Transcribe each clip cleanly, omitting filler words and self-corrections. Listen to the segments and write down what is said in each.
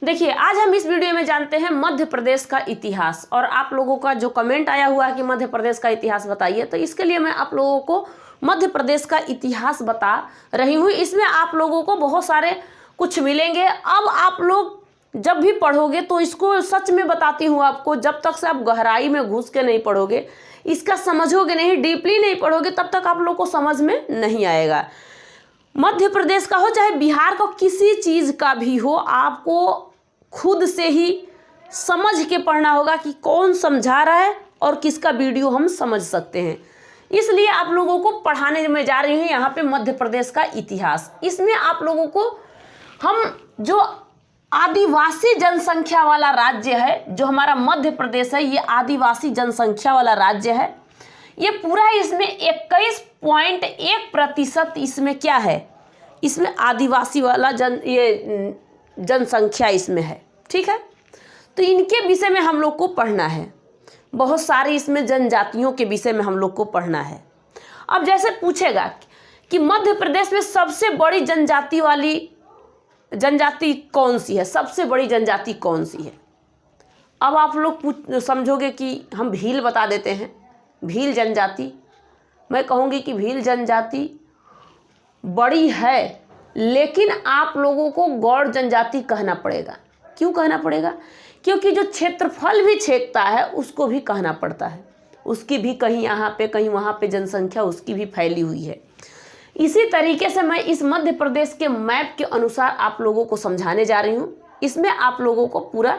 देखिए, आज हम इस वीडियो में जानते हैं मध्य प्रदेश का इतिहास। और आप लोगों का जो कमेंट आया हुआ है कि मध्य प्रदेश का इतिहास बताइए, तो इसके लिए मैं आप लोगों को मध्य प्रदेश का इतिहास बता रही हूँ। इसमें आप लोगों को बहुत सारे कुछ मिलेंगे। अब आप लोग जब भी पढ़ोगे तो इसको सच में बताती हूँ आपको, जब तक से आप गहराई में घुस के नहीं पढ़ोगे, इसका समझोगे नहीं, डीपली नहीं पढ़ोगे, तब तक आप लोग को समझ में नहीं आएगा। मध्य प्रदेश का हो चाहे बिहार का, किसी चीज़ का भी हो, आपको खुद से ही समझ के पढ़ना होगा कि कौन समझा रहा है और किसका वीडियो हम समझ सकते हैं। इसलिए आप लोगों को पढ़ाने में जा रही हूँ यहाँ पे मध्य प्रदेश का इतिहास। इसमें आप लोगों को हम जो आदिवासी जनसंख्या वाला राज्य है, जो हमारा मध्य प्रदेश है, ये आदिवासी जनसंख्या वाला राज्य है। ये पूरा इसमें 21.1% इसमें क्या है, इसमें आदिवासी वाला जनसंख्या इसमें है। ठीक है, तो इनके विषय में हम लोग को पढ़ना है। बहुत सारी इसमें जनजातियों के विषय में हम लोग को पढ़ना है। अब जैसे पूछेगा कि मध्य प्रदेश में सबसे बड़ी जनजाति कौन सी है, सबसे बड़ी जनजाति कौन सी है। अब आप लोग समझोगे कि हम भील बता देते हैं, भील जनजाति। मैं कहूँगी कि भील जनजाति बड़ी है, लेकिन आप लोगों को गौड़ जनजाति कहना पड़ेगा। क्यों कहना पड़ेगा? क्योंकि जो क्षेत्रफल भी छेकता है उसको भी कहना पड़ता है। उसकी भी कहीं यहाँ पे कहीं वहाँ पे जनसंख्या उसकी भी फैली हुई है। इसी तरीके से मैं इस मध्य प्रदेश के मैप के अनुसार आप लोगों को समझाने जा रही हूँ। इसमें आप लोगों को पूरा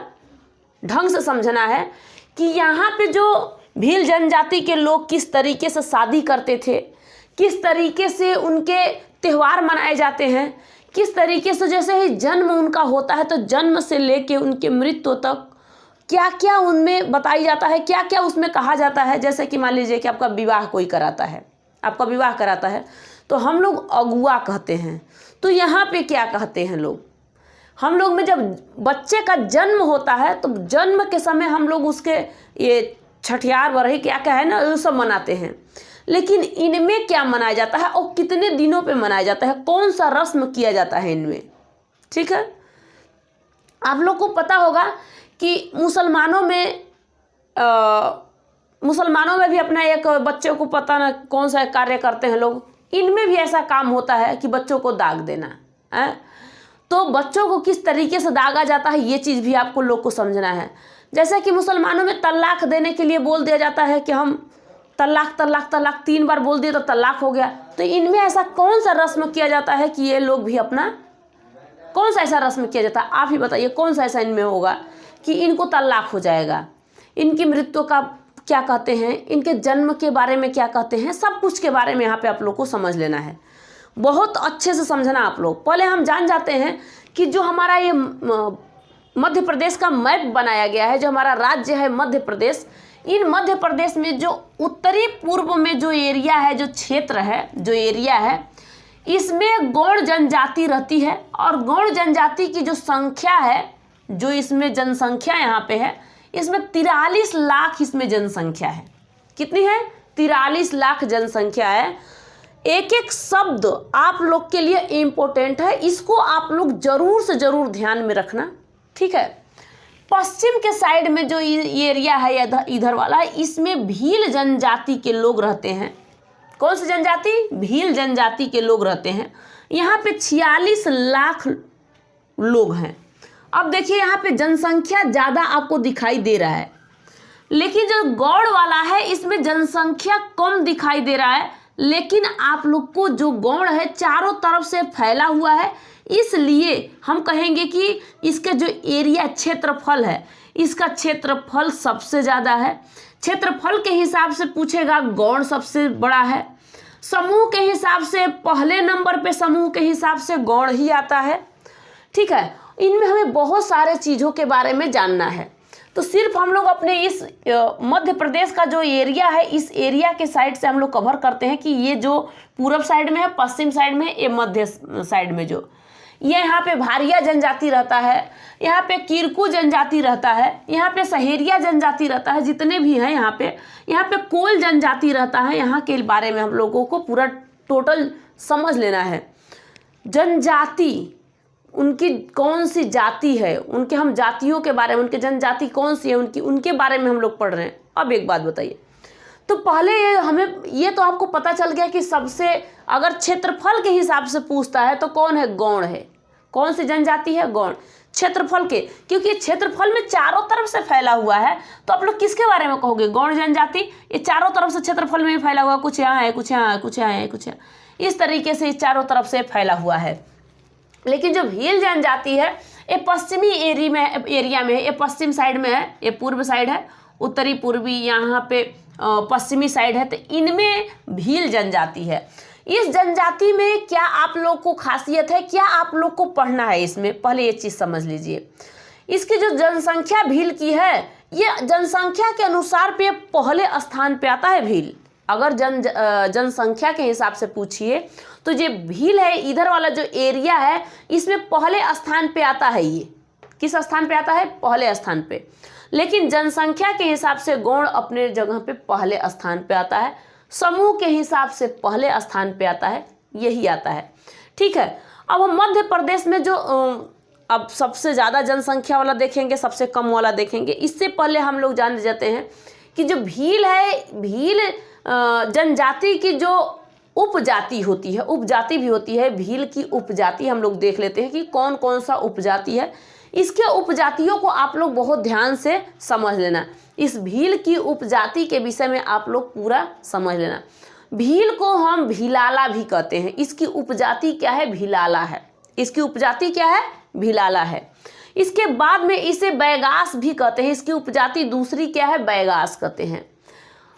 ढंग से समझना है कि यहाँ पे जो भील जनजाति के लोग किस तरीके से शादी करते थे, किस तरीके से उनके त्यौहार मनाए जाते हैं, किस तरीके से जैसे ही जन्म उनका होता है तो जन्म से लेके उनके मृत्यु तक क्या क्या उनमें बताई जाता है, क्या क्या उसमें कहा जाता है। जैसे कि मान लीजिए कि आपका विवाह कोई कराता है, आपका विवाह कराता है तो हम लोग अगुआ कहते हैं। तो यहाँ पे क्या कहते हैं लोग, हम लोग में जब बच्चे का जन्म होता है तो जन्म के समय हम लोग उसके ये छठियार बरही क्या क्या है ना, वो सब मनाते हैं। लेकिन इनमें क्या मनाया जाता है और कितने दिनों पे मनाया जाता है, कौन सा रस्म किया जाता है इनमें। ठीक है, आप लोग को पता होगा कि मुसलमानों में भी अपना एक बच्चे को पता ना कौन सा कार्य करते हैं लोग, इनमें भी ऐसा काम होता है कि बच्चों को दाग देना है। तो बच्चों को किस तरीके से दागा जाता है ये चीज़ भी आपको लोग को समझना है। जैसे कि मुसलमानों में तलाक देने के लिए बोल दिया जाता है कि हम तलाक तलाक तलाक 3 बार बोल दिए तो तलाक हो गया। तो इनमें ऐसा कौन सा रस्म किया जाता है कि ये लोग भी अपना कौन सा ऐसा रस्म किया जाता है, आप ही बताइए कौन सा ऐसा इनमें होगा कि इनको तलाक हो जाएगा। इनकी मृत्यु का क्या कहते हैं, इनके जन्म के बारे में क्या कहते हैं, सब कुछ के बारे में यहाँ पे आप लोग को समझ लेना है। बहुत अच्छे से समझना आप लोग। पहले हम जान जाते हैं कि जो हमारा ये मध्य प्रदेश का मैप बनाया गया है, जो हमारा राज्य है मध्य प्रदेश, इन मध्य प्रदेश में जो उत्तरी पूर्व में जो एरिया है, जो क्षेत्र है, जो एरिया है, इसमें गौड़ जनजाति रहती है। और गौड़ जनजाति की जो संख्या है, जो इसमें जनसंख्या यहाँ पे है, इसमें 43 लाख इसमें जनसंख्या है। कितनी है? 43 लाख जनसंख्या है। एक एक शब्द आप लोग के लिए इम्पोर्टेंट है, इसको आप लोग जरूर से जरूर ध्यान में रखना। ठीक है, पश्चिम के साइड में जो एरिया है इधर वाला है, इसमें भील जनजाति के लोग रहते हैं। कौन सी जनजाति? भील जनजाति के लोग रहते हैं। यहाँ पे 46 लाख लोग हैं। अब देखिए यहाँ पे जनसंख्या ज़्यादा आपको दिखाई दे रहा है, लेकिन जो गौड़ वाला है इसमें जनसंख्या कम दिखाई दे रहा है। लेकिन आप लोग को जो गौड़ है चारों तरफ से फैला हुआ है, इसलिए हम कहेंगे कि इसका जो एरिया क्षेत्रफल है, इसका क्षेत्रफल सबसे ज़्यादा है। क्षेत्रफल के हिसाब से पूछेगा, गौड़ सबसे बड़ा है। समूह के हिसाब से पहले नंबर पे समूह के हिसाब से गौड़ ही आता है। ठीक है, इनमें हमें बहुत सारे चीज़ों के बारे में जानना है। तो सिर्फ हम लोग अपने इस मध्य प्रदेश का जो एरिया है, इस एरिया के साइड से हम लोग कवर करते हैं कि ये जो पूर्व साइड में है, पश्चिम साइड में, ये मध्य साइड में जो ये यहाँ पे भारिया जनजाति रहता है, यहाँ पे किरकू जनजाति रहता है, यहाँ पे सहेरिया जनजाति रहता है, जितने भी हैं यहाँ पे कोल जनजाति रहता है। यहाँ के बारे में हम लोगों को पूरा टोटल समझ लेना है। जनजाति उनकी कौन सी जाति है, उनके हम जातियों के बारे में, उनकी जनजाति कौन सी है उनके बारे में हम लोग पढ़ रहे हैं। अब एक बात बताइए, तो पहले हमें ये तो आपको पता चल गया कि सबसे अगर क्षेत्रफल के हिसाब से पूछता है तो कौन है, गौड़ है। कौन सी जनजाति है, गौड़। क्षेत्रफल के, क्योंकि क्षेत्रफल में चारों तरफ से फैला हुआ है, तो आप लोग किसके बारे में कहोगे, गौड़ जनजाति। ये चारों तरफ से क्षेत्रफल में फैला हुआ, कुछ यहाँ है, कुछ यहाँ है, कुछ यहाँ है, कुछ यहाँ, इस तरीके से चारों तरफ से फैला हुआ है। लेकिन जो भील जनजाति है ये पश्चिमी एरिया में है, ये पश्चिम साइड में है, ये पूर्व साइड है, उत्तरी पूर्वी यहाँ पे पश्चिमी साइड है, तो इनमें भील जनजाति है। इस जनजाति में क्या आप लोग को खासियत है, क्या आप लोग को पढ़ना है इसमें, पहले ये चीज़ समझ लीजिए। इसकी जो जनसंख्या भील की है, ये जनसंख्या के अनुसार पे पहले स्थान पे आता है भील। अगर जनसंख्या के हिसाब से पूछिए तो ये भील है, इधर वाला जो एरिया है इसमें पहले स्थान पे आता है। ये किस स्थान पे आता है, पहले स्थान पे। लेकिन जनसंख्या के हिसाब से गौड़ अपने जगह पे पहले स्थान पे आता है, समूह के हिसाब से पहले स्थान पे आता है, यही आता है। ठीक है, अब हम मध्य प्रदेश में जो अब सबसे ज़्यादा जनसंख्या वाला देखेंगे, सबसे कम वाला देखेंगे। इससे पहले हम लोग जान जाते हैं कि जो भील है, भील जनजाति की जो उपजाति होती है, उपजाति भी होती है, भील की उपजाति हम लोग देख लेते हैं कि कौन कौन सा उपजाति है। इसके उपजातियों को आप लोग बहुत ध्यान से समझ लेना। इस भील की उपजाति के विषय में आप लोग पूरा समझ लेना। भील को हम भीलाला भी कहते हैं। इसकी उपजाति क्या है, भीलाला है। इसकी उपजाति क्या है, भीलाला है। इसके बाद में इसे बैगास भी कहते हैं। इसकी उपजाति दूसरी क्या है, बैगास कहते हैं।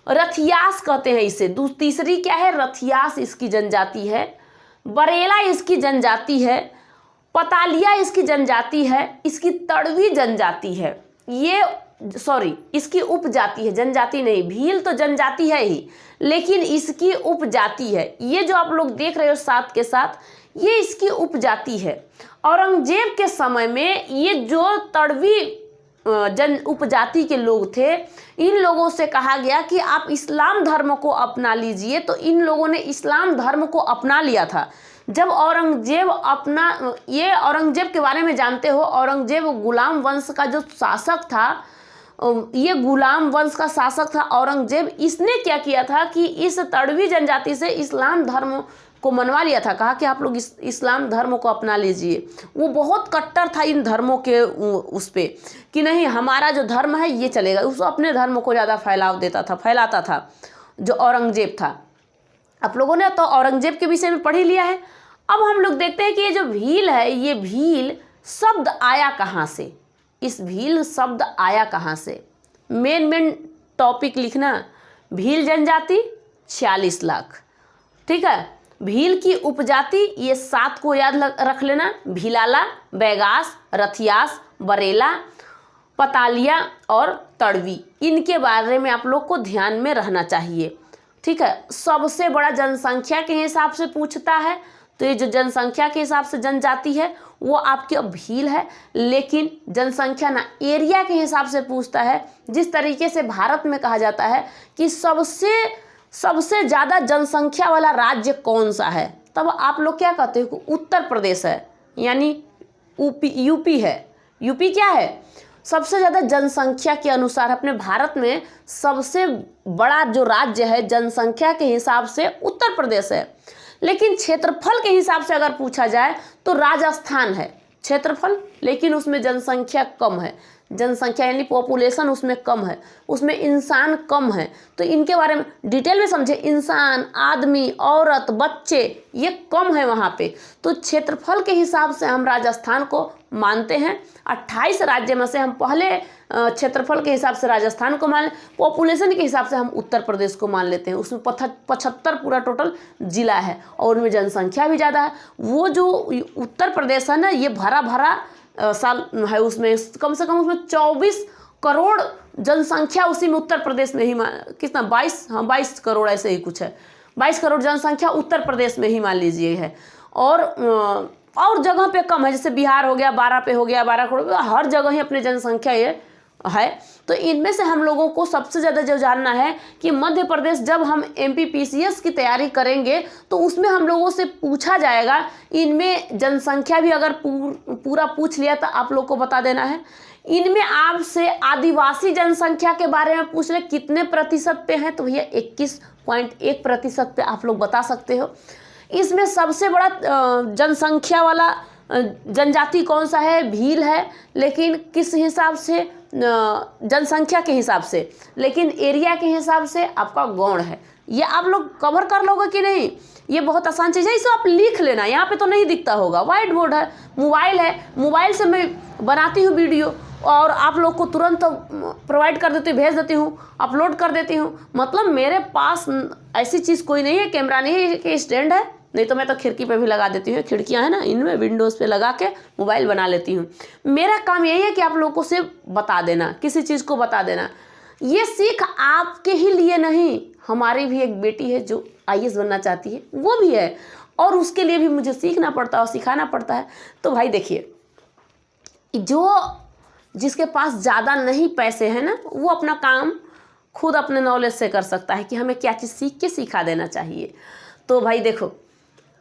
रथियास कहते हैं इसे, तीसरी क्या है, रथियास इसकी जनजाति है। बरेला इसकी जनजाति है। पतालिया इसकी जनजाति है। इसकी तड़वी जनजाति है। ये इसकी उपजाति है, जनजाति नहीं। भील तो जनजाति है ही, लेकिन इसकी उपजाति है। ये जो आप लोग देख रहे हो साथ के साथ, ये इसकी उपजाति है। औरंगजेब के समय में ये जो तड़वी उपजाति के लोग थे, इन लोगों से कहा गया कि आप इस्लाम धर्म को अपना लीजिए। तो इन लोगों ने इस्लाम धर्म को अपना लिया था। जब औरंगजेब औरंगजेब के बारे में जानते हो, औरंगजेब गुलाम वंश का जो शासक था, ये गुलाम वंश का शासक था औरंगजेब। इसने क्या किया था कि इस तड़वी जनजाति से इस्लाम धर्म को मनवा लिया था। कहा कि आप लोग इस्लाम धर्म को अपना लीजिए। वो बहुत कट्टर था इन धर्मों के उस पे कि नहीं, हमारा जो धर्म है ये चलेगा। उसको अपने धर्म को ज़्यादा फैलाता था जो औरंगजेब था। आप लोगों ने तो औरंगजेब के विषय में पढ़ ही लिया है। अब हम लोग देखते हैं कि ये जो भील है, ये भील शब्द आया कहाँ से, इस भील शब्द आया कहाँ से। मेन टॉपिक लिखना, भील जनजाति 46 लाख। ठीक है, भील की उपजाति ये 7 को याद रख लेना, भीलाला, बैगास, रथियास, बरेला, पतालिया और तड़वी। इनके बारे में आप लोग को ध्यान में रहना चाहिए। ठीक है, सबसे बड़ा जनसंख्या के हिसाब से पूछता है, तो ये जो जनसंख्या के हिसाब से जनजाति है वो आपकी भील है। लेकिन जनसंख्या ना एरिया के हिसाब से पूछता है। जिस तरीके से भारत में कहा जाता है कि सबसे ज़्यादा जनसंख्या वाला राज्य कौन सा है, तब आप लोग क्या कहते हो, उत्तर प्रदेश है, यानी यूपी है। यूपी क्या है, सबसे ज़्यादा जनसंख्या के अनुसार अपने भारत में सबसे बड़ा जो राज्य है जनसंख्या के हिसाब से उत्तर प्रदेश है। लेकिन क्षेत्रफल के हिसाब से अगर पूछा जाए तो राजस्थान है क्षेत्रफल, लेकिन उसमें जनसंख्या कम है। जनसंख्या यानी पॉपुलेशन उसमें कम है, उसमें इंसान कम है। तो इनके बारे में डिटेल में समझे, इंसान, आदमी, औरत, बच्चे ये कम है वहाँ पे। तो क्षेत्रफल के हिसाब से हम राजस्थान को मानते हैं। 28 राज्य में से हम पहले क्षेत्रफल के हिसाब से राजस्थान को मान, पॉपुलेशन के हिसाब से हम उत्तर प्रदेश को मान लेते हैं। उसमें 75 पूरा टोटल जिला है और उनमें जनसंख्या भी ज़्यादा है। वो जो उत्तर प्रदेश है ना, ये भरा साल है, उसमें कम से कम उसमें 24 करोड़ जनसंख्या उसी में उत्तर प्रदेश में ही कितना 22 करोड़ ऐसे ही कुछ है। 22 करोड़ जनसंख्या उत्तर प्रदेश में ही मान लीजिए है। और जगह पे कम है, जैसे बिहार हो गया 12 पे हो गया 12 करोड़, हर जगह ही अपनी जनसंख्या ये है। तो इनमें से हम लोगों को सबसे ज़्यादा जो जानना है कि मध्य प्रदेश, जब हम MPPCS की तैयारी करेंगे तो उसमें हम लोगों से पूछा जाएगा, इनमें जनसंख्या भी अगर पूरा पूछ लिया तो आप लोग को बता देना है। इनमें आपसे आदिवासी जनसंख्या के बारे में पूछ ले कितने प्रतिशत पे हैं, तो भैया 21.1% पे आप लोग बता सकते हो। इसमें सबसे बड़ा जनसंख्या वाला जनजाति कौन सा है? भील है, लेकिन किस हिसाब से? जनसंख्या के हिसाब से, लेकिन एरिया के हिसाब से आपका गौड़ है। ये आप लोग कवर कर लोगे कि नहीं? ये बहुत आसान चीज़ है, इसे आप लिख लेना। यहाँ पे तो नहीं दिखता होगा, वाइट बोर्ड है, मोबाइल है, मोबाइल से मैं बनाती हूँ वीडियो और आप लोग को तुरंत प्रोवाइड कर देती हूँ, भेज देती हूँ, अपलोड कर देती हूँ। मतलब मेरे पास ऐसी चीज़ कोई नहीं है, कैमरा नहीं है कि स्टैंड है, नहीं तो मैं तो खिड़की पे भी लगा देती हूँ। खिड़कियाँ हैं ना, इनमें विंडोज़ पे लगा के मोबाइल बना लेती हूँ। मेरा काम यही है कि आप लोगों को सिर्फ बता देना, किसी चीज़ को बता देना। ये सीख आपके ही लिए नहीं, हमारी भी एक बेटी है जो IAS बनना चाहती है, वो भी है, और उसके लिए भी मुझे सीखना पड़ता है और सिखाना पड़ता है। तो भाई देखिए, जिसके पास ज़्यादा नहीं पैसे हैं ना, वो अपना काम खुद अपने नॉलेज से कर सकता है कि हमें क्या चीज़ सीख के सिखा देना चाहिए। तो भाई देखो,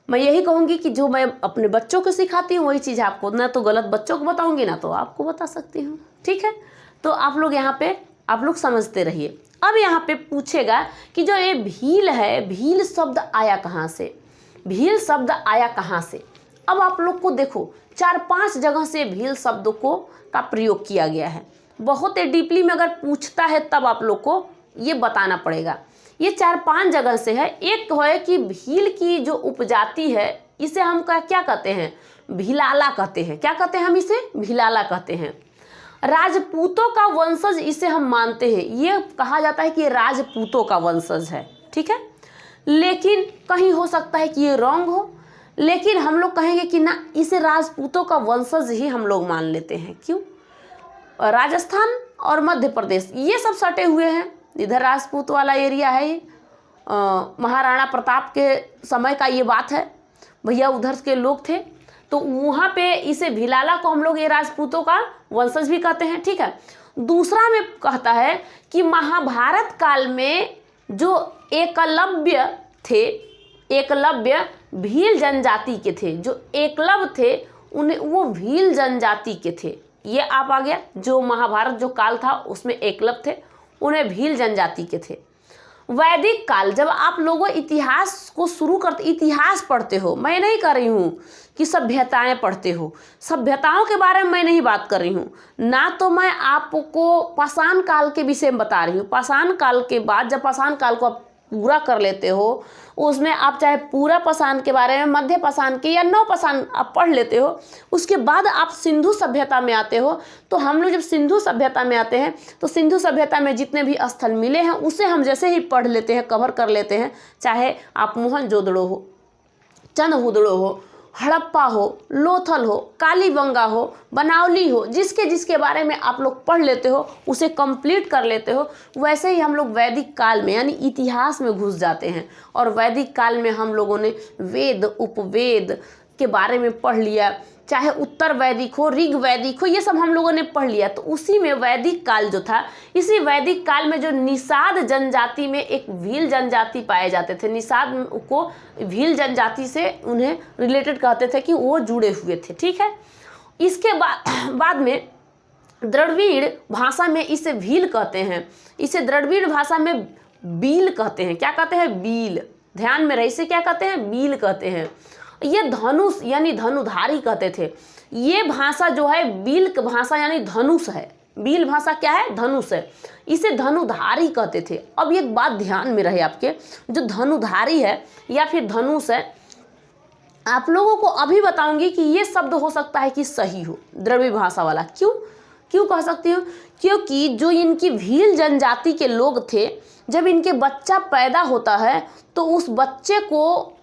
मैं यही कहूँगी कि जो मैं अपने बच्चों को सिखाती हूँ वही चीज़ आपको, ना तो गलत बच्चों को बताऊँगी ना तो आपको बता सकती हूँ, ठीक है। तो आप लोग यहाँ पे आप लोग समझते रहिए। अब यहाँ पे पूछेगा कि जो ये भील है, भील शब्द आया कहाँ से? भील शब्द आया कहाँ से? अब आप लोग को देखो 4-5 जगह से भील शब्द का प्रयोग किया गया है। बहुत ही डीपली में अगर पूछता है तब आप लोग को ये बताना पड़ेगा। ये 4-5 जगह से है। एक है कि भील की जो उपजाति है, इसे हम क्या कहते हैं? भिलाला कहते हैं। क्या कहते हैं हम इसे? भिलाला कहते हैं। राजपूतों का वंशज इसे हम मानते हैं। ये कहा जाता है कि ये राजपूतों का वंशज है, ठीक है। लेकिन कहीं हो सकता है कि ये रॉन्ग हो, लेकिन हम लोग कहेंगे कि ना, इसे राजपूतों का वंशज ही हम लोग मान लेते हैं। क्यों? राजस्थान और मध्य प्रदेश ये सब सटे हुए हैं, इधर राजपूत वाला एरिया है। ये महाराणा प्रताप के समय का ये बात है, भैया उधर के लोग थे, तो वहाँ पे इसे भिलाला को हम लोग ये राजपूतों का वंशज भी कहते हैं, ठीक है। दूसरा में कहता है कि महाभारत काल में जो एकलव्य थे, एकलव्य भील जनजाति के थे। जो एकलव्य थे उन्हें, वो भील जनजाति के थे। ये आप आ गया, जो महाभारत जो काल था उसमें एकलव्य थे, उन्हें भील जनजाति के थे। वैदिक काल, जब आप लोगों इतिहास को शुरू करते, इतिहास पढ़ते हो, मैं नहीं कर रही हूँ कि सभ्यताएं पढ़ते हो, सभ्यताओं के बारे में मैं नहीं बात कर रही हूँ ना, तो मैं आपको पाषाण काल के विषय में बता रही हूँ। पाषाण काल के बाद जब पाषाण काल को आप पूरा कर लेते हो, उसमें आप चाहे पूरा पाषाण के बारे में, मध्य पाषाण के या नव पाषाण आप पढ़ लेते हो, उसके बाद आप सिंधु सभ्यता में आते हो। तो हम लोग जब सिंधु सभ्यता में आते हैं तो सिंधु सभ्यता में जितने भी स्थल मिले हैं उसे हम जैसे ही पढ़ लेते हैं, कवर कर लेते हैं, चाहे आप मोहनजोदड़ो हो, चंदहुदड़ो हो, हड़प्पा हो, लोथल हो, कालीबंगा हो, बनावली हो, जिसके बारे में आप लोग पढ़ लेते हो, उसे कंप्लीट कर लेते हो। वैसे ही हम लोग वैदिक काल में यानी इतिहास में घुस जाते हैं, और वैदिक काल में हम लोगों ने वेद, उपवेद के बारे में पढ़ लिया, चाहे उत्तर वैदिक हो, ऋग वैदिक हो, ये सब हम लोगों ने पढ़ लिया। तो उसी में वैदिक काल जो था, इसी वैदिक काल में जो निषाद जनजाति में एक भील जनजाति पाए जाते थे, निषाद को भील जनजाति से उन्हें रिलेटेड कहते थे कि वो जुड़े हुए थे, ठीक है। इसके बाद में द्रविड़ भाषा में इसे भील कहते हैं, इसे द्रविड़ भाषा में बील कहते हैं। क्या कहते हैं? बील। ध्यान में रहे, इसे क्या कहते हैं? बील कहते हैं। ये धनुष यानी धनुधारी कहते थे। ये भाषा जो है बील भाषा यानी धनुष है। बील भाषा क्या है? धनुष है। इसे धनुधारी कहते थे। अब एक बात ध्यान में रहे आपके, जो धनुधारी है या फिर धनुष है, आप लोगों को अभी बताऊंगी कि ये शब्द हो सकता है कि सही हो, द्रविड़ भाषा वाला। क्यों कह सकती हूँ? क्योंकि जो इनकी भील जनजाति के लोग थे, जब इनके बच्चा पैदा होता है तो उस बच्चे को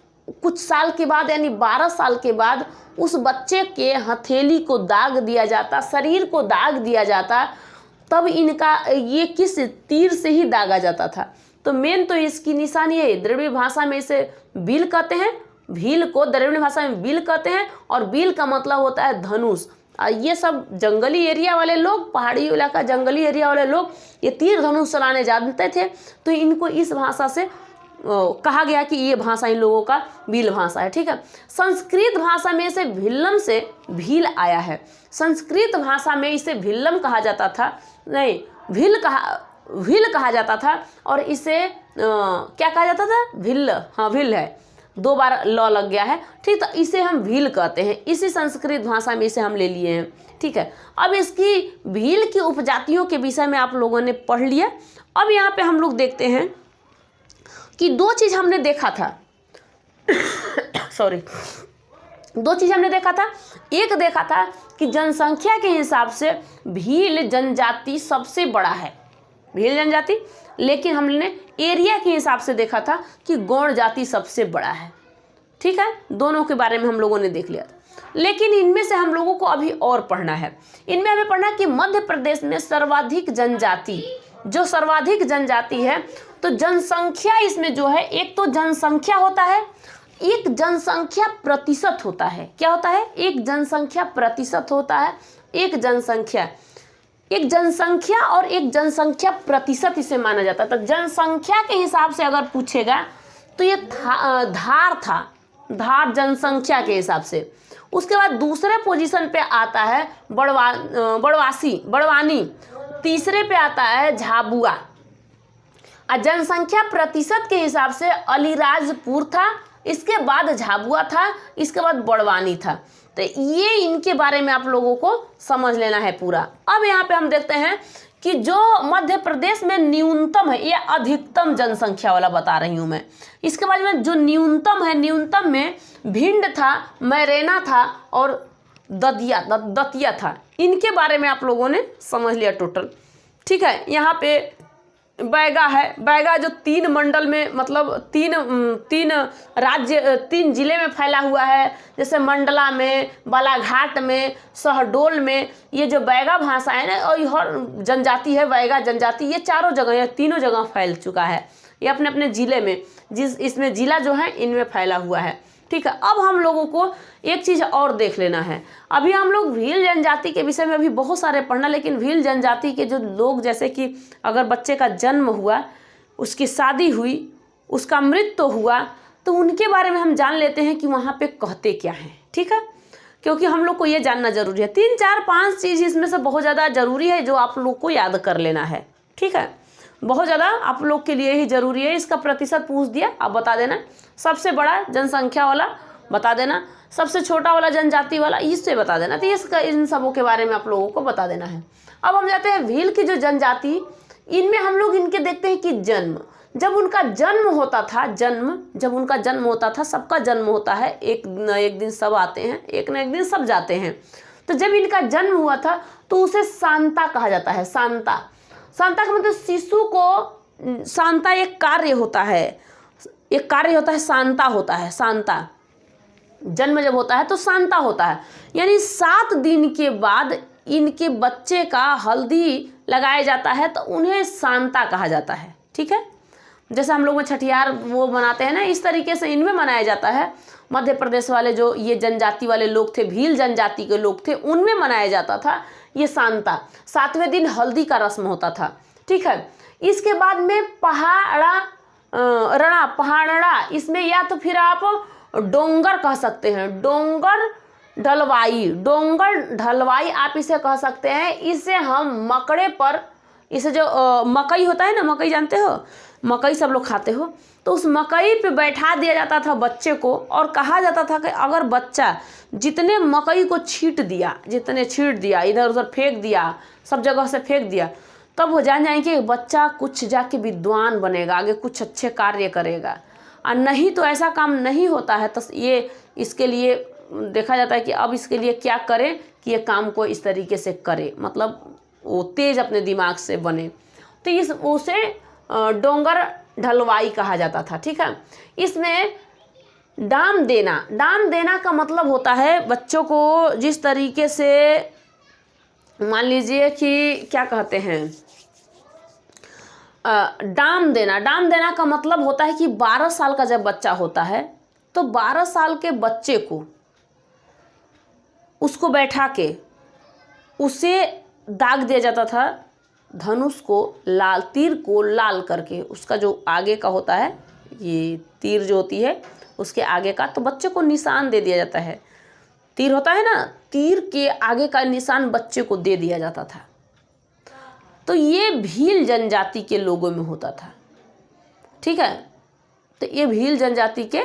कुछ साल के बाद यानी 12 साल के बाद उस बच्चे के हथेली को दाग दिया जाता, शरीर को दाग दिया जाता, तब इनका ये किस तीर से ही दागा जाता था। तो मेन तो इसकी निशानी है। द्रविड़ भाषा में इसे बील कहते हैं, भील को द्रविड़ भाषा में बील कहते हैं, और बील का मतलब होता है धनुष। ये सब जंगली एरिया वाले लोग, पहाड़ी इलाका जंगली एरिया वाले लोग ये तीर धनुष चलाने जानते थे, तो इनको इस भाषा से कहा गया कि ये भाषा इन लोगों का भील भाषा है। ठीक है, संस्कृत भाषा में इसे भिल्लम से भील आया है। संस्कृत भाषा में इसे भिल्लम कहा जाता था, नहीं भील कहा जाता था, और इसे क्या कहा जाता था, भिल्ल, हाँ भिल है, 2 बार ल लग गया है। ठीक, तो इसे हम भील कहते हैं, इसी संस्कृत भाषा में इसे हम ले लिए हैं। ठीक है, अब इसकी भील की उपजातियों के विषय में आप लोगों ने पढ़ लिया। अब यहाँ पे हम लोग देखते हैं कि 2 चीज़ हमने देखा था सॉरी 2 चीज़ हमने देखा था। एक देखा था कि जनसंख्या के हिसाब से भील जनजाति सबसे बड़ा है, भील जनजाति, लेकिन हमने एरिया के हिसाब से देखा था कि गौड़ जाति सबसे बड़ा है। ठीक है, दोनों के बारे में हम लोगों ने देख लिया था, लेकिन इनमें से हम लोगों को अभी और पढ़ना है। इनमें हमें पढ़ना है कि मध्य प्रदेश में सर्वाधिक जनजाति, जो सर्वाधिक जनजाति है, तो जनसंख्या इसमें जो है, एक तो जनसंख्या होता है, एक जनसंख्या प्रतिशत होता है। क्या होता है, एक जनसंख्या प्रतिशत होता है, एक जनसंख्या और एक जनसंख्या प्रतिशत इसे माना जाता है। तो जनसंख्या के हिसाब से अगर पूछेगा तो ये धार जनसंख्या के हिसाब से। उसके बाद दूसरे पोजीशन पे आता है बड़वानी, तीसरे पे आता है झाबुआ। जनसंख्या प्रतिशत के हिसाब से अलीराजपुर था, इसके बाद झाबुआ था, इसके बाद बड़वानी था। तो ये इनके बारे में आप लोगों को समझ लेना है पूरा। अब यहाँ पे हम देखते हैं कि जो मध्य प्रदेश में न्यूनतम है, ये अधिकतम जनसंख्या वाला बता रही हूँ मैं। इसके बाद में जो न्यूनतम है, न्यूनतम में भिंड था, मैरेना था और दतिया था। इनके बारे में आप लोगों ने समझ लिया टोटल। ठीक है, यहाँ पे बैगा है, बैगा जो 3 मंडल में, मतलब 3 राज्य 3 जिले में फैला हुआ है, जैसे मंडला में, बालाघाट में, शहडोल में। ये जो बैगा भाषा है ना, और हर जनजाति है बैगा जनजाति, ये चारों जगह, ये तीनों जगह फैल चुका है, ये अपने अपने ज़िले में, इसमें ज़िला जो है इनमें फैला हुआ है। ठीक है, अब हम लोगों को एक चीज़ और देख लेना है। अभी हम लोग भील जनजाति के विषय में अभी बहुत सारे पढ़ना, लेकिन भील जनजाति के जो लोग, जैसे कि अगर बच्चे का जन्म हुआ, उसकी शादी हुई, उसका मृत्यु हुआ, तो उनके बारे में हम जान लेते हैं कि वहाँ पे कहते क्या हैं। ठीक है, क्योंकि हम लोग को ये जानना जरूरी है। 3, 4, 5 चीज़ इसमें से बहुत ज़्यादा ज़रूरी है जो आप लोग को याद कर लेना है। ठीक है, बहुत ज़्यादा आप लोग के लिए ही ज़रूरी है। इसका प्रतिशत पूछ दिया, आप बता देना। सबसे बड़ा जनसंख्या वाला बता देना, सबसे छोटा वाला जनजाति वाला इससे बता देना। तो इसका इन सबों के बारे में आप लोगों को बता देना है। अब हम जाते हैं भील की जो जनजाति, इनमें हम लोग इनके देखते हैं कि जन्म, जब उनका जन्म होता था, जब उनका जन्म होता था, सबका जन्म होता है, एक न एक दिन सब आते हैं, एक न एक दिन सब जाते हैं। तो जब इनका जन्म हुआ था तो उसे सांता कहा जाता है। सांता का मतलब शिशु को, सांता एक कार्य होता है, सांता होता है। सांता जन्म जब होता है तो सांता होता है, यानी 7 दिन के बाद इनके बच्चे का हल्दी लगाया जाता है, तो उन्हें सांता कहा जाता है। ठीक है, जैसे हम लोग में छठियार वो मनाते हैं ना, इस तरीके से इनमें मनाया जाता है। मध्य प्रदेश वाले जो ये जनजाति वाले लोग थे, भील जनजाति के लोग थे, उनमें मनाया जाता था ये सांता। 7वें दिन हल्दी का रस्म होता था। ठीक है, इसके बाद में पहाड़ड़ा, इसमें या तो फिर आप डोंगर कह सकते हैं, डोंगर ढलवाई आप इसे कह सकते हैं। इसे हम मकड़े पर, इसे जो मकई होता है ना, मकई जानते हो, मकई सब लोग खाते हो, तो उस मकई पे बैठा दिया जाता था बच्चे को, और कहा जाता था कि अगर बच्चा जितने मकई को छीट दिया, इधर उधर फेंक दिया, सब जगह से फेंक दिया, तब वो जान जाएंगे कि बच्चा कुछ जाके विद्वान बनेगा, आगे कुछ अच्छे कार्य करेगा। और नहीं तो ऐसा काम नहीं होता है। तो ये इसके लिए देखा जाता है कि अब इसके लिए क्या करें कि ये काम को इस तरीके से करे, मतलब वो तेज अपने दिमाग से बने। तो उसे डोंगर ढलवाई कहा जाता था। ठीक है, इसमें दाम देना का मतलब होता है बच्चों को जिस तरीके से, मान लीजिए कि क्या कहते हैं, दाम देना का मतलब होता है कि 12 साल का जब बच्चा होता है तो 12 साल के बच्चे को उसको बैठा के उसे दाग दिया जाता था धनुष को लाल, तीर को लाल करके, उसका जो आगे का होता है, ये तीर जो होती है उसके आगे का, तो बच्चे को निशान दे दिया जाता है। तीर होता है ना, तीर के आगे का निशान बच्चे को दे दिया जाता था। तो ये भील जनजाति के लोगों में होता था, ठीक है। तो ये भील जनजाति के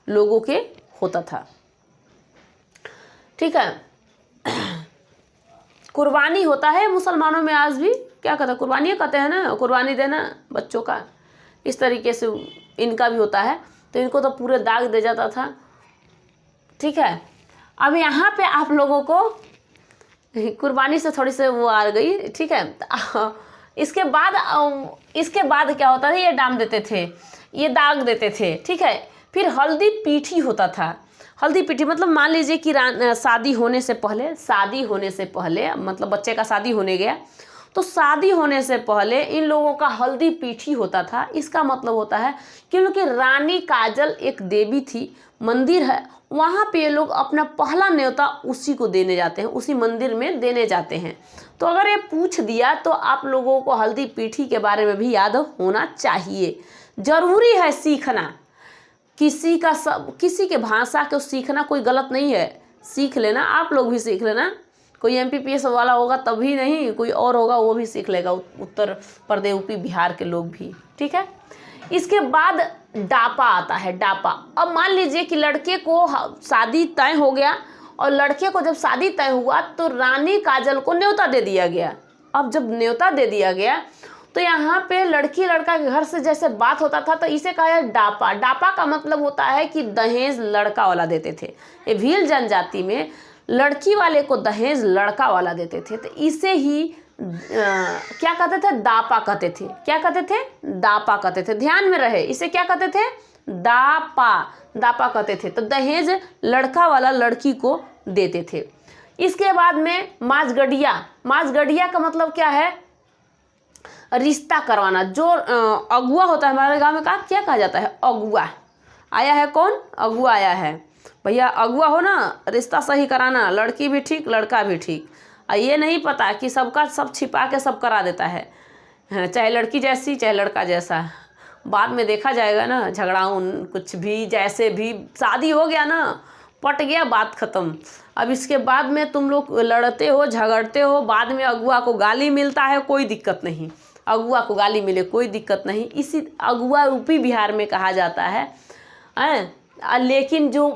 लोगों के होता था, ठीक है। कुर्बानी होता है मुसलमानों में आज भी, क्या कहते हैं, कुर्बानी कहते हैं ना, कुर्बानी देना बच्चों का, इस तरीके से इनका भी होता है। तो इनको तो पूरे दाग दे जाता था, ठीक है। अब यहाँ पे आप लोगों को कुर्बानी से थोड़ी सी वो आ गई, ठीक है। इसके बाद क्या होता था, ये डाम देते थे, ये दाग देते थे, ठीक है। फिर हल्दी पीठी होता था। हल्दी पीठी मतलब मान लीजिए कि शादी होने से पहले मतलब बच्चे का शादी होने गया, तो शादी होने से पहले इन लोगों का हल्दी पीठी होता था। इसका मतलब होता है क्योंकि रानी काजल एक देवी थी, मंदिर है वहाँ पे ये लोग अपना पहला न्योता उसी को देने जाते हैं, उसी मंदिर में देने जाते हैं। तो अगर ये पूछ दिया तो आप लोगों को हल्दी पीठी के बारे में भी याद होना चाहिए। ज़रूरी है सीखना, किसी के भाषा को सीखना कोई गलत नहीं है, सीख लेना, आप लोग भी सीख लेना। कोई MPPS वाला होगा तभी नहीं, कोई और होगा वो भी सीख लेगा, उत्तर प्रदेश, यूपी, बिहार के लोग भी, ठीक है। इसके बाद डापा आता है। डापा, अब मान लीजिए कि लड़के को शादी तय हो गया, और लड़के को जब शादी तय हुआ तो रानी काजल को न्योता दे दिया गया। अब जब न्योता दे दिया गया तो यहाँ पे लड़की लड़का के घर से जैसे बात होता था, तो इसे कहा डापा। डापा का मतलब होता है कि दहेज लड़का वाला देते थे। ये भील जनजाति में लड़की वाले को दहेज लड़का वाला देते थे, तो इसे ही क्या कहते थे, दापा कहते थे। क्या कहते थे, दापा कहते थे, ध्यान में रहे, इसे क्या कहते थे, दापा, दापा कहते थे। तो दहेज लड़का वाला लड़की को देते थे। इसके बाद में माजगडिया। माजगडिया का मतलब क्या है, रिश्ता करवाना। जो अगुआ होता है हमारे गांव में, क्या कहा जाता है, अगुआ आया है। कौन अगुआ आया है, भैया अगुआ हो ना, रिश्ता सही कराना, लड़की भी ठीक लड़का भी ठीक। ये नहीं पता कि सबका सब छिपा के सब करा देता है, चाहे लड़की जैसी चाहे लड़का जैसा। बाद में देखा जाएगा ना, झगड़ाउन कुछ भी, जैसे भी शादी हो गया ना, पट गया, बात ख़त्म। अब इसके बाद में तुम लोग लड़ते हो, झगड़ते हो, बाद में अगुआ को गाली मिलता है, कोई दिक्कत नहीं, अगुआ को गाली मिले कोई दिक्कत नहीं। इसी अगुआ यूपी बिहार में कहा जाता है, लेकिन जो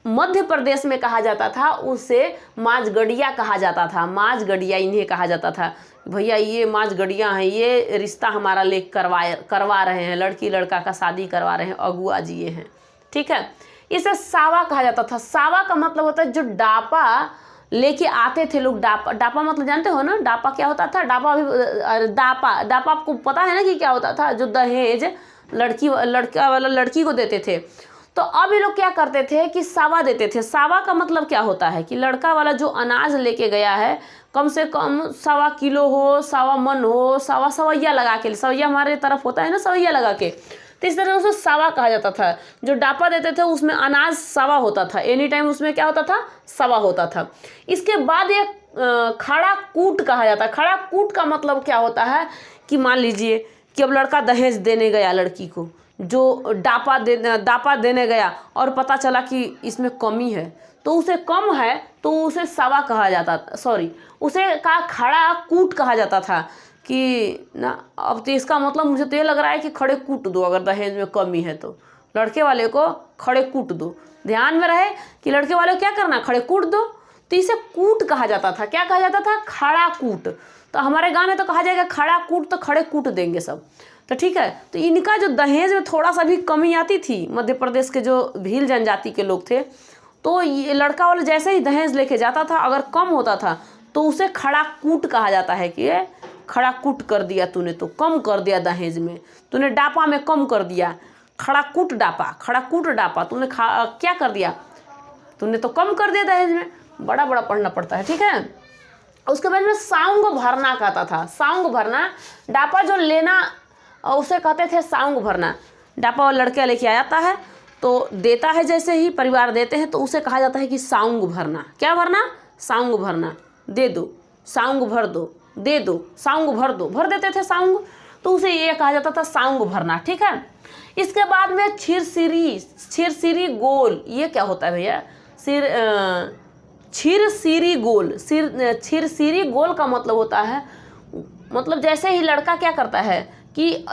मध्य प्रदेश में कहा जाता था उसे माजगडिया कहा जाता था। माजगडिया इन्हें कहा जाता था, भैया ये माजगडिया हैं, ये रिश्ता हमारा ले करवा रहे हैं, लड़की लड़का का शादी करवा रहे हैं, अगुआ जी ये हैं, ठीक है। इसे सावा कहा जाता था। सावा का मतलब होता है जो डापा लेके आते थे लोग। डापा, डापा मतलब जानते हो ना, डापा क्या होता था, डापा भी, डापा आपको पता है ना कि क्या होता था, जो दहेज लड़का वाला लड़की को देते थे। तो अब ये लोग क्या करते थे कि सावा देते थे। सावा का मतलब क्या होता है कि लड़का वाला जो अनाज लेके गया है, कम से कम 1.25 किलो हो, 1.25 मन हो, सवैया लगा के, सवैया हमारे तरफ होता है ना, सवैया लगा के, तो इस तरह उसे सावा कहा जाता था। जो डापा देते थे उसमें अनाज सावा होता था, एनी टाइम उसमें क्या होता था, सावा होता था। इसके बाद एक खड़ा कूट कहा जाता है। खड़ा कूट का मतलब क्या होता है कि मान लीजिए कि अब लड़का दहेज देने गया लड़की को, जो दापा देने गया और पता चला कि इसमें कमी है, तो उसे कम है तो उसे सावा कहा जाता, सॉरी उसे का खड़ा कूट कहा जाता था कि ना। अब तो इसका मतलब मुझे तो ये लग रहा है कि खड़े कूट दो, अगर दहेज में कमी है तो लड़के वाले को खड़े कूट दो। ध्यान में रहे कि लड़के वाले को क्या करना, खड़े कूट दो। तो इसे कूट कहा जाता था। क्या कहा जाता था, खड़ा कूट। तो हमारे गांव में तो कहा जाएगा खड़ा कूट, तो खड़े कूट देंगे सब, तो ठीक है। तो इनका जो दहेज में थोड़ा सा भी कमी आती थी, मध्य प्रदेश के जो भील जनजाति के लोग थे, तो ये लड़का वाला जैसे ही दहेज लेके जाता था, अगर कम होता था तो उसे खड़ा कूट कहा जाता है कि ये खड़ा कूट कर दिया तूने, तो कम कर दिया दहेज में, तूने डापा में कम कर दिया, खड़ा कूट डापा, खड़ा कूट डापा, तूने क्या कर दिया, तूने तो कम कर दिया दहेज में। बड़ा बड़ा पढ़ना पड़ता है, ठीक है। उसके बाद में साउंग भरना कहता था। साउंग भरना, डापा जो लेना उसे कहते थे साउंग भरना। डापा वाला लड़का लेके आ जाता है तो देता है, जैसे ही परिवार देते हैं तो उसे कहा जाता है कि साउंग भरना। क्या भरना, साउंग भरना, दे दो, साउंग भर दो, दे दो, साउंग भर दो, भर देते थे साउंग, तो उसे ये कहा जाता था साउंग भरना। ठीक है। इसके बाद में छिरसिरी गोल, ये क्या होता है भैया? छिरसिरी गोल, छिरसिरी गोल का मतलब होता है, मतलब जैसे ही लड़का क्या करता है कि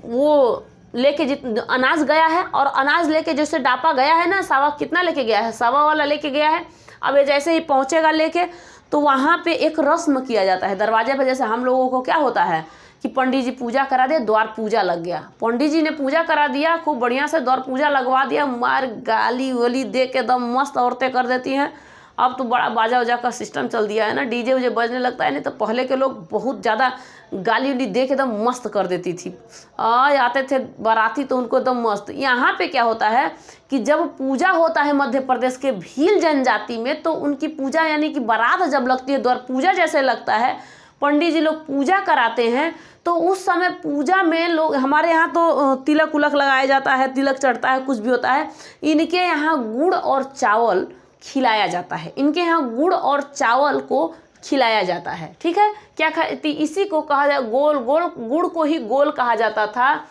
वो लेके अनाज गया है, और अनाज लेके जैसे डापा गया है ना, सावा कितना लेके गया है, सावा वाला लेके गया है, अब ये जैसे ही पहुंचेगा लेके, तो वहाँ पे एक रस्म किया जाता है दरवाजे पे। जैसे हम लोगों को क्या होता है कि पंडित जी पूजा करा दे, द्वार पूजा लग गया, पंडित जी ने पूजा करा दिया, खूब बढ़िया से द्वार पूजा लगवा दिया, मार गाली वाली दे के एकदम मस्त औरतें कर देती हैं। अब तो बड़ा बाजा वजा का सिस्टम चल दिया है ना, डीजे उजे बजने लगता है। नहीं तो पहले के लोग बहुत ज़्यादा गाली उली दे के एकदम मस्त कर देती थी। आते थे बाराती तो उनको एकदम मस्त। यहाँ पे क्या होता है कि जब पूजा होता है मध्य प्रदेश के भील जनजाति में, तो उनकी पूजा यानी कि बारात जब लगती है, द्वार पूजा जैसे लगता है, पंडित जी लोग पूजा कराते हैं, तो उस समय पूजा में लोग, हमारे यहाँ तो तिलक उलक लगाया जाता है, तिलक चढ़ता है, कुछ भी होता है, इनके यहाँ गुड़ और चावल खिलाया जाता है, इनके यहाँ गुड़ और चावल को खिलाया जाता है। ठीक है। क्या इसी को कहा जाए गोल, गुड़ को ही गोल कहा जाता था।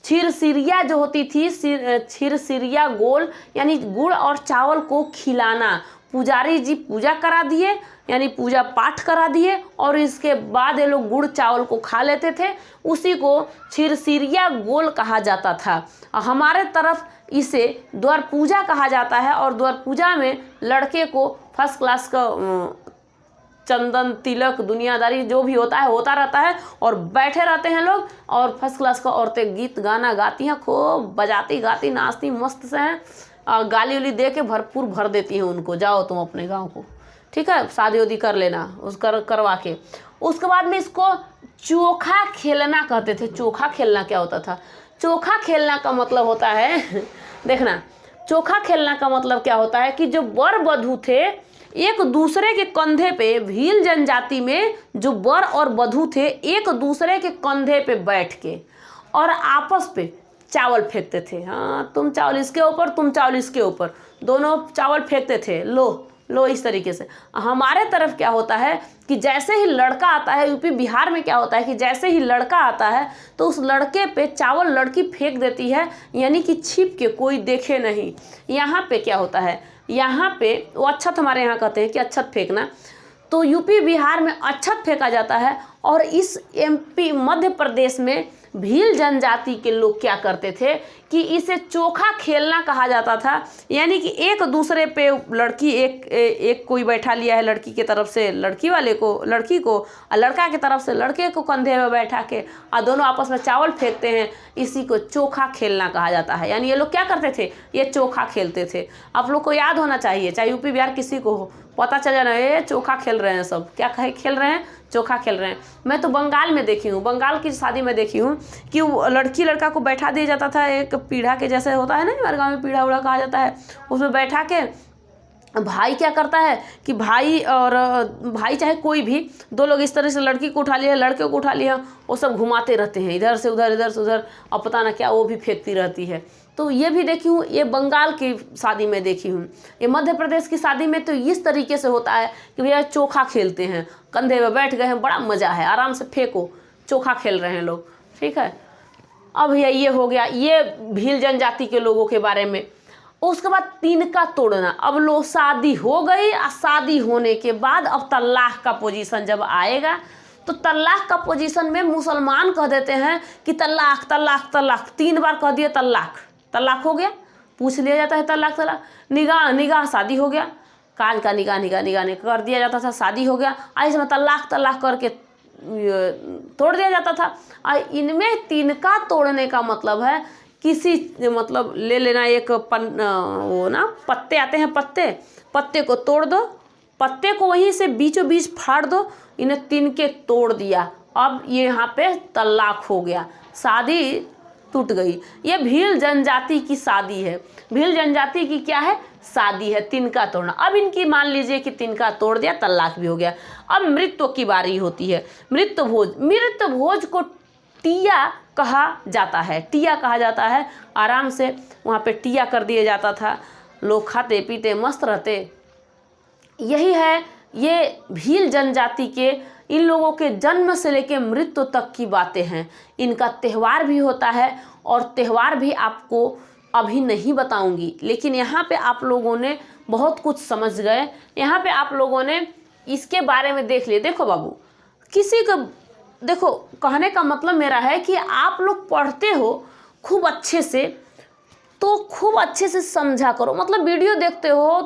छिरसिरिया जो होती थी, छिरसिरिया गोल यानी गुड़ और चावल को खिलाना। पुजारी जी पूजा करा दिए, यानी पूजा पाठ करा दिए, और इसके बाद ये लोग गुड़ चावल को खा लेते थे, उसी को छिरसिरिया गोल कहा जाता था। हमारे तरफ इसे द्वार पूजा कहा जाता है, और द्वार पूजा में लड़के को फर्स्ट क्लास का चंदन तिलक दुनियादारी जो भी होता है होता रहता है, और बैठे रहते हैं लोग, और फर्स्ट क्लास का औरतें गीत गाना गाती हैं, खूब बजाती गाती नाचती मस्त से हैं, गाली उली दे के भरपूर भर देती हैं उनको, जाओ तुम अपने गांव को। ठीक है। शादी उदी कर लेना करवा के। उसके बाद में इसको चोखा खेलना कहते थे। चोखा खेलना क्या होता था? चोखा खेलना का मतलब होता है देखना, चोखा खेलना का मतलब क्या होता है कि जो वर वधू थे, एक दूसरे के कंधे पे, भील जनजाति में जो वर और वधू थे, एक दूसरे के कंधे पे बैठ के और आपस पे चावल फेंकते थे। हाँ, तुम चावल इसके ऊपर, तुम चावल इसके ऊपर, दोनों चावल फेंकते थे, लो इस तरीके से। हमारे तरफ क्या होता है कि जैसे ही लड़का आता है, यूपी बिहार में क्या होता है कि जैसे ही लड़का आता है, तो उस लड़के पे चावल लड़की फेंक देती है, यानी कि छिप के, कोई देखे नहीं। यहाँ पे क्या होता है, यहाँ पे वो अक्षत, हमारे यहाँ कहते हैं कि अक्षत फेंकना, तो यूपी बिहार में अक्षत फेंका जाता है। और इस एमपी मध्य प्रदेश में भील जनजाति के लोग क्या करते थे कि इसे चोखा खेलना कहा जाता था, यानी कि एक दूसरे पे लड़की, एक कोई बैठा लिया है, लड़की के तरफ से लड़की वाले को, लड़की को, और लड़का की तरफ से लड़के को कंधे में बैठा के, और दोनों आपस में चावल फेंकते हैं। इसी को चोखा खेलना कहा जाता है। यानी ये लोग क्या करते थे, ये चोखा खेलते थे। आप लोग को याद होना चाहिए, चाहे यूपी बिहार किसी को हो, पता चल जाना ये चोखा खेल रहे हैं सब। क्या खेल रहे हैं? चोखा खेल रहे हैं। मैं तो बंगाल में देखी हूँ, बंगाल की शादी में देखी हूँ कि लड़की लड़का को बैठा दिया जाता था, एक पीढ़ा के जैसे होता है ना, हमारे गाँव में पीढ़ा उड़ा कहा जाता है, उसमें बैठा के भाई क्या करता है कि भाई और भाई चाहे कोई भी, दो लोग इस तरह से लड़की को उठा लिया, लड़के को उठा लिया, वो सब घुमाते रहते हैं इधर से उधर, इधर से उधर, और पता ना क्या वो भी फेंकती रहती है। तो ये भी देखी हूँ, ये बंगाल की शादी में देखी हूँ। ये मध्य प्रदेश की शादी में तो इस तरीके से होता है कि भैया चोखा खेलते हैं, कंधे में बैठ गए हैं, बड़ा मज़ा है, आराम से फेंको, चोखा खेल रहे हैं लोग। ठीक है। अब भैया ये हो गया ये भील जनजाति के लोगों के बारे में। उसके बाद तिनका तोड़ना। अब लो शादी हो गई, और शादी होने के बाद अब तलाक का पोजीशन जब आएगा, तो तलाक का पोजीशन में मुसलमान कह देते हैं कि तलाक तलाक तलाक, 3 बार कह दिए तलाक, तलाक हो गया, पूछ लिया जाता है तलाक तलाक। निगाह निगाह, शादी हो गया, काज का निगाह निगाह निगाह ने कर दिया जाता था, शादी हो गया। ऐसे में तलाक तलाक करके तोड़ दिया जाता था। और इनमें तिनका तोड़ने का मतलब है किसी, मतलब ले लेना एक वो ना पत्ते आते हैं, पत्ते को तोड़ दो, पत्ते को वहीं से बीचों बीच फाड़ दो, इन्हें तिनके तोड़ दिया, अब ये यहाँ पे तलाक हो गया, शादी टूट गई। ये भील जनजाति की शादी है, भील जनजाति की क्या है, शादी है, तिनका तोड़ना। अब इनकी मान लीजिए कि तिनका तोड़ दिया, तलाक भी हो गया। अब मृत्यु की बारी होती है, मृत्यु भोज को टिया कहा जाता है, टिया कहा जाता है। आराम से वहाँ पे टिया कर दिया जाता था, लोग खाते पीते मस्त रहते। यही है ये भील जनजाति के इन लोगों के जन्म से लेकर मृत्यु तक की बातें हैं। इनका त्यौहार भी होता है और त्यौहार भी आपको अभी नहीं बताऊंगी, लेकिन यहाँ पे आप लोगों ने बहुत कुछ समझ गए। यहाँ पे आप लोगों ने इसके बारे में देख लिए। देखो बाबू, किसी का देखो, कहने का मतलब मेरा है कि आप लोग पढ़ते हो खूब अच्छे से, तो खूब अच्छे से समझा करो। मतलब वीडियो देखते हो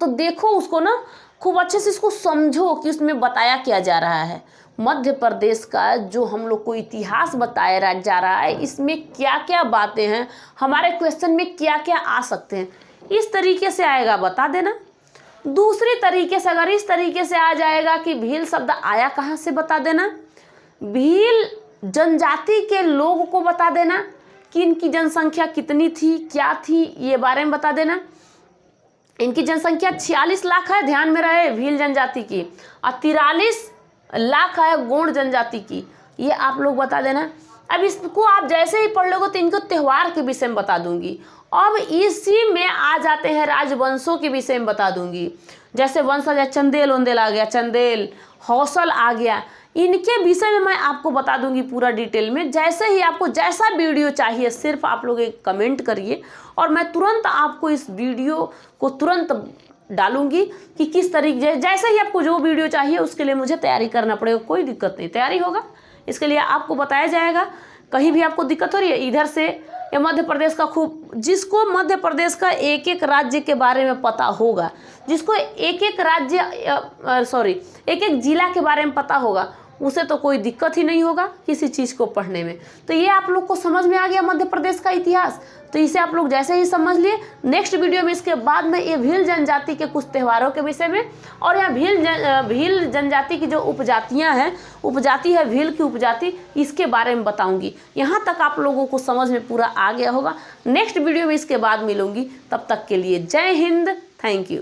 तो देखो उसको ना, खूब अच्छे से इसको समझो कि उसमें बताया क्या जा रहा है। मध्य प्रदेश का जो हम लोग को इतिहास बताया जा रहा है, इसमें क्या क्या बातें हैं, हमारे क्वेश्चन में क्या क्या आ सकते हैं, इस तरीके से आएगा बता देना। दूसरी तरीके से अगर इस तरीके से आ जाएगा कि भील शब्द आया कहाँ से बता देना, भील जनजाति के लोग को बता देना कि इनकी जनसंख्या कितनी थी, क्या थी, ये बारे में बता देना। इनकी जनसंख्या 46 लाख है, ध्यान में रहे, भील जनजाति की, और 43 लाख है गोंड जनजाति की, ये आप लोग बता देना। अब इसको आप जैसे ही पढ़ लोगे तो इनको त्यौहार के विषय में बता दूंगी। अब इसी में आ जाते हैं राजवंशों के विषय में बता दूंगी। जैसे वंशज है, चंदेल वंदेल आ गया, चंदेल हौसल आ गया, इनके विषय में मैं आपको बता दूंगी पूरा डिटेल में। जैसे ही आपको जैसा वीडियो चाहिए सिर्फ आप लोग एक कमेंट करिए और मैं तुरंत आपको इस वीडियो को तुरंत डालूंगी कि किस तरीके, जैसे ही आपको जो वीडियो चाहिए उसके लिए मुझे तैयारी करना पड़ेगा, कोई दिक्कत नहीं, तैयारी होगा, इसके लिए आपको बताया जाएगा। कहीं भी आपको दिक्कत हो रही है, इधर से या मध्य प्रदेश का खूब, जिसको मध्य प्रदेश का एक एक राज्य के बारे में पता होगा, जिसको एक एक राज्य एक एक जिला के बारे में पता होगा, उसे तो कोई दिक्कत ही नहीं होगा किसी चीज़ को पढ़ने में। तो ये आप लोग को समझ में आ गया मध्य प्रदेश का इतिहास। तो इसे आप लोग जैसे ही समझ लिए, नेक्स्ट वीडियो में इसके बाद में ये भील जनजाति के कुछ त्योहारों के विषय में और यहाँ भील जनजाति की जो उपजातियाँ हैं, उपजाति है भील की उपजाति, इसके बारे में बताऊंगी। यहाँ तक आप लोगों को समझ में पूरा आ गया होगा। नेक्स्ट वीडियो में इसके बाद मिलूंगी, तब तक के लिए जय हिंद, थैंक यू।